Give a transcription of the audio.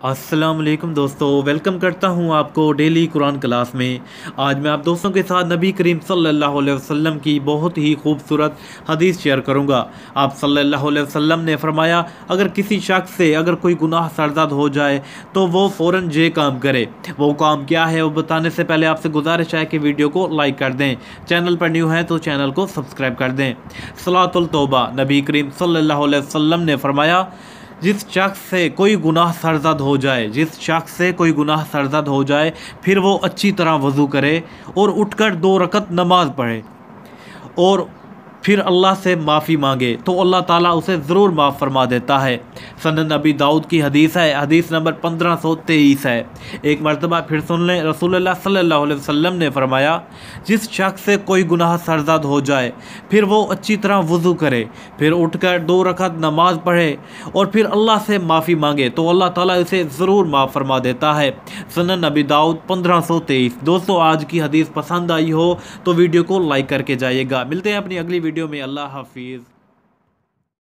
अस्सलाम वालेकुम दोस्तों, वेलकम करता हूं आपको डेली कुरान क्लास में। आज मैं आप दोस्तों के साथ नबी करीम सल्लल्लाहु अलैहि वसल्लम की बहुत ही खूबसूरत हदीस शेयर करूंगा। आप सल्लल्लाहु अलैहि वसल्लम ने फरमाया, अगर किसी शख्स से अगर कोई गुनाह सरज़द हो जाए तो वो फ़ौरन ये काम करे। वो काम क्या है वो बताने से पहले आपसे गुजारिश है कि वीडियो को लाइक कर दें, चैनल पर न्यू है तो चैनल को सब्सक्राइब कर दें। सलातुल तौबा। नबी करीम सल्लल्लाहु अलैहि वसल्लम ने फरमाया, जिस शख्स से कोई गुनाह सरज़द हो जाए, जिस शख्स से कोई गुनाह सरज़द हो जाए, फिर वो अच्छी तरह वज़ू करे और उठकर 2 रकत नमाज पढ़े और फिर अल्लाह से माफ़ी मांगे तो अल्लाह ताला उसे ज़रूर माफ़ फरमा देता है। सनन नबी दाऊद की हदीस है, हदीस नंबर 1523 है। एक मरतबा फिर सुन लें, रसूलुल्लाह सल्लल्लाहु अलैहि वसल्लम ने फरमाया, जिस शख्स से कोई गुनाह सरज़द हो जाए फिर वो अच्छी तरह वज़ू करे, फिर उठकर 2 रकात नमाज पढ़े और फिर अल्लाह से माफ़ी मांगे तो अल्लाह ताला इसे ज़रूर माफ़ फरमा देता है। सनन नबी दाऊद 1523। दोस्तों, आज की हदीस पसंद आई हो तो वीडियो को लाइक करके जाइएगा। मिलते हैं अपनी अगली वीडियो में। अल्लाह हाफिज़।